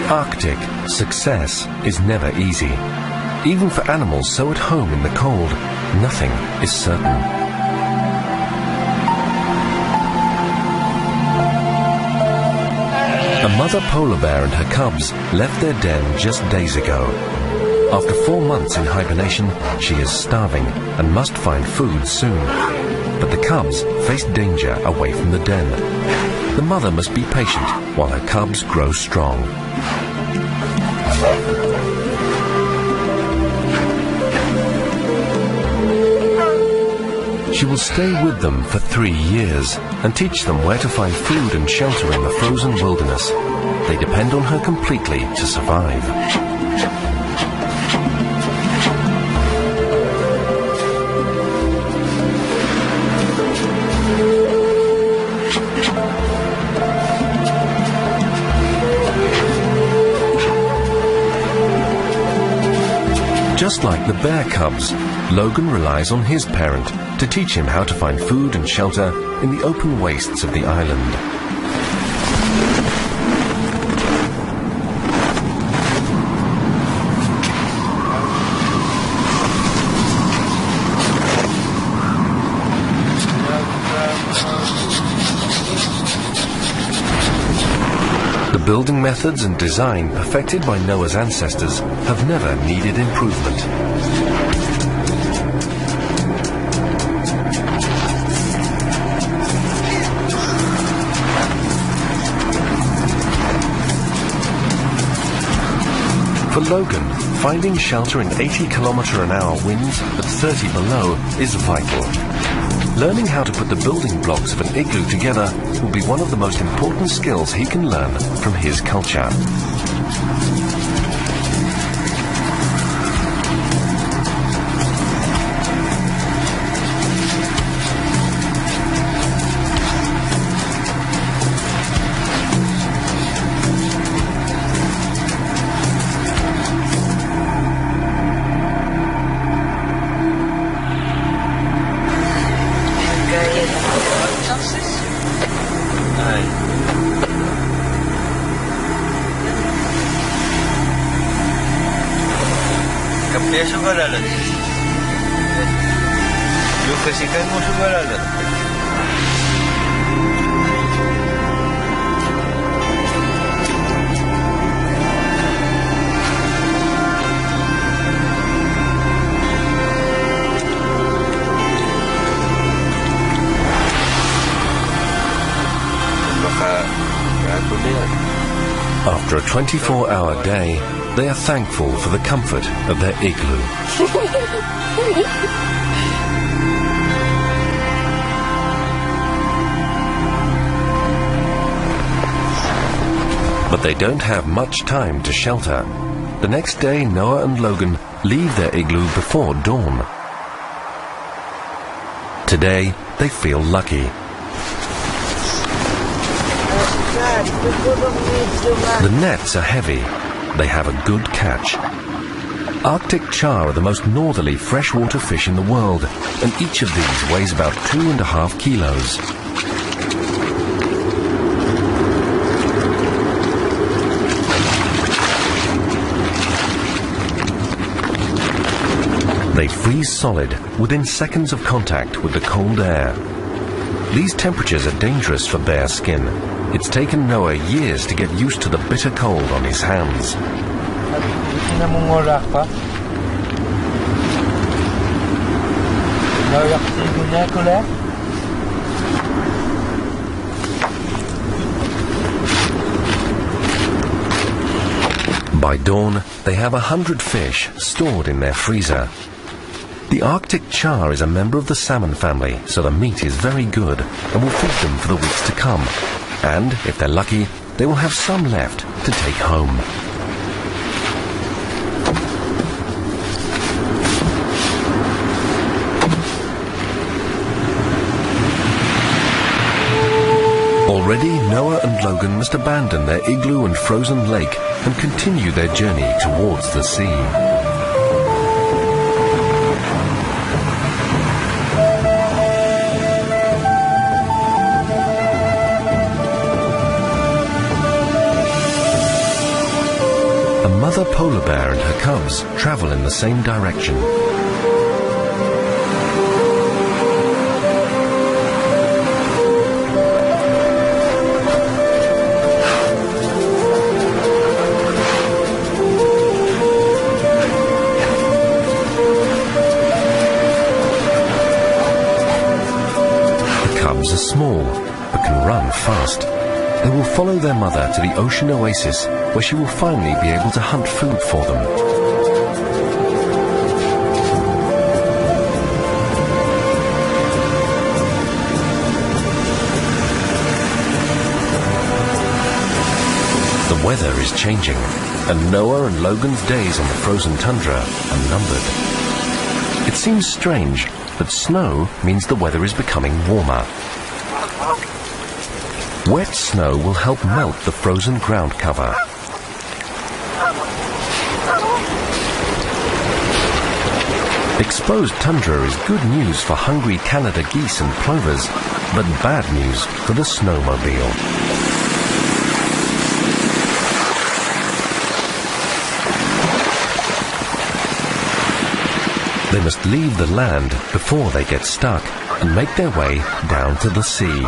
Arctic, success is never easy. Even for animals so at home in the cold, nothing is certain. A mother polar bear and her cubs left their den just days ago. After 4 months in hibernation, she is starving and must find food soon. But the cubs face danger away from the den. The mother must be patient while her cubs grow strong. She will stay with them for 3 years and teach them where to find food and shelter in the frozen wilderness. They depend on her completely to survive. Just like the bear cubs, Logan relies on his parent to teach him how to find food and shelter in the open wastes of the island. The building methods and design perfected by Noah's ancestors have never needed improvement. For Logan, finding shelter in 80km/h winds at 30 below is vital. Learning how to put the building blocks of an igloo together will be one of the most important skills he can learn from his culture. After a 24-hour day, they are thankful for the comfort of their igloo. But they don't have much time to shelter. The next day, Noah and Logan leave their igloo before dawn. Today, they feel lucky. The nets are heavy. They have a good catch. Arctic char are the most northerly freshwater fish in the world, and each of these weighs about 2.5 kilos. They freeze solid within seconds of contact with the cold air. These temperatures are dangerous for bare skin. It's taken Noah years to get used to the bitter cold on his hands. By dawn, they have 100 fish stored in their freezer. The Arctic char is a member of the salmon family, so the meat is very good and will feed them for the weeks to come. And, if they're lucky, they will have some left to take home. Already, Noah and Logan must abandon their igloo and frozen lake and continue their journey towards the sea. mother polar bear and her cubs travel in the same direction. The cubs are small, but can run fast. They will follow their mother to the ocean oasis, where she will finally be able to hunt food for them. The weather is changing, and Noah and Logan's days on the frozen tundra are numbered. It seems strange, but snow means the weather is becoming warmer. Wet snow will help melt the frozen ground cover. Exposed tundra is good news for hungry Canada geese and plovers, but bad news for the snowmobile. They must leave the land before they get stuck and make their way down to the sea.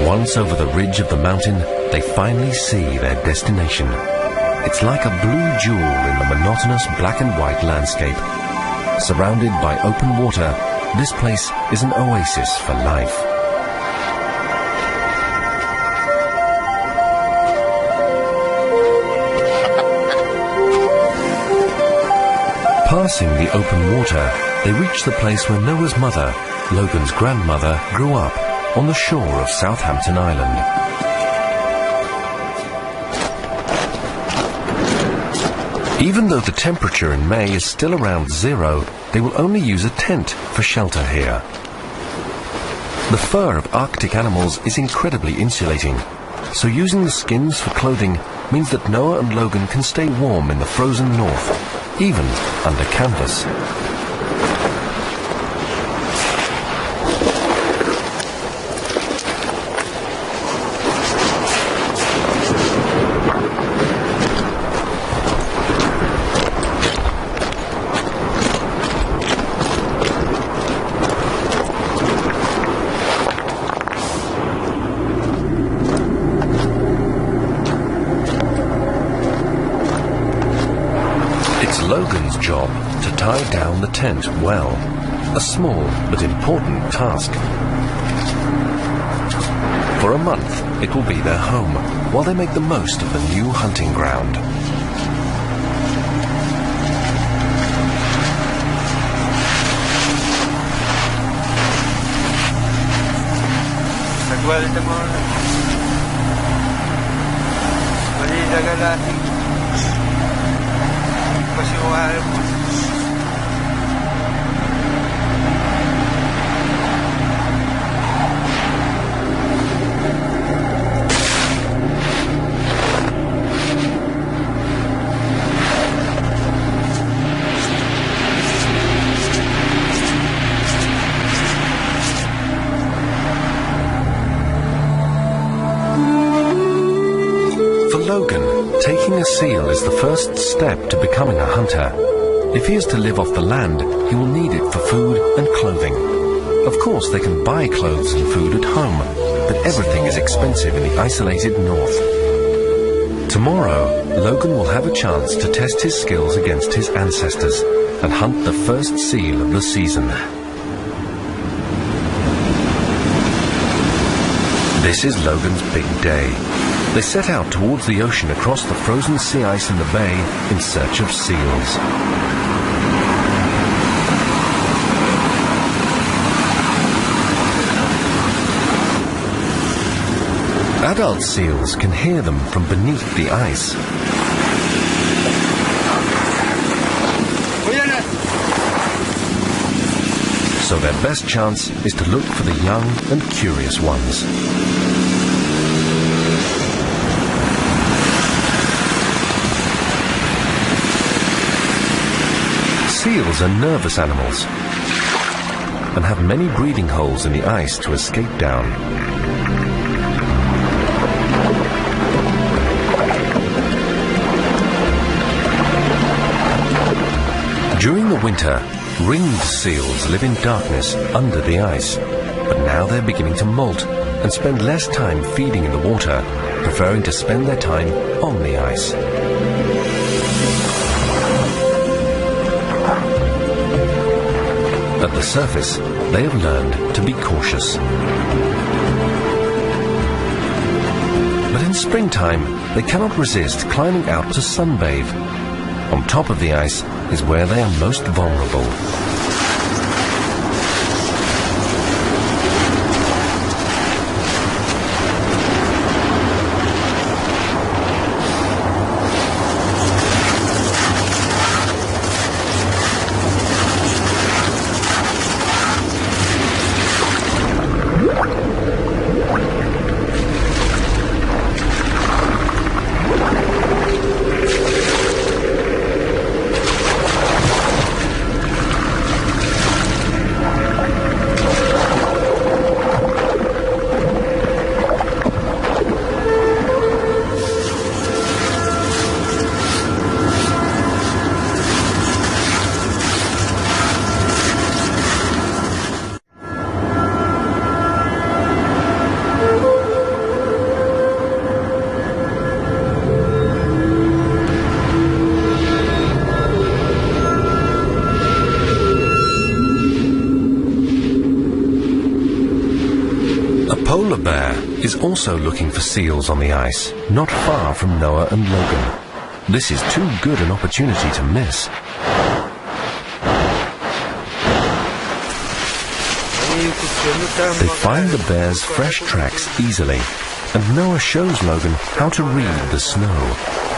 Once over the ridge of the mountain, they finally see their destination. It's like a blue jewel in the monotonous black and white landscape. Surrounded by open water, this place is an oasis for life. Passing the open water, they reach the place where Noah's mother, Logan's grandmother, grew up, on the shore of Southampton Island. Even though the temperature in May is still around 0, they will only use a tent for shelter here. The fur of Arctic animals is incredibly insulating, so using the skins for clothing means that Noah and Logan can stay warm in the frozen north, even under canvas. Logan's job to tie down the tent well, a small but important task. For a month, it will be their home, while they make the most of the new hunting ground. Taking a seal is the first step to becoming a hunter. If he is to live off the land, he will need it for food and clothing. Of course, they can buy clothes and food at home, but everything is expensive in the isolated north. Tomorrow, Logan will have a chance to test his skills against his ancestors and hunt the first seal of the season. This is Logan's big day. They set out towards the ocean across the frozen sea ice in the bay in search of seals. Adult seals can hear them from beneath the ice. So their best chance is to look for the young and curious ones. Seals are nervous animals. and have many breathing holes in the ice to escape down. During the winter, ringed seals live in darkness under the ice, but now they're beginning to molt and spend less time feeding in the water, preferring to spend their time on the ice. At the surface, they have learned to be cautious. But in springtime, they cannot resist climbing out to sunbathe. On top of the ice is where they are most vulnerable. polar bear is also looking for seals on the ice, not far from Noah and Logan. This is too good an opportunity to miss. They find the bear's fresh tracks easily, and Noah shows Logan how to read the snow.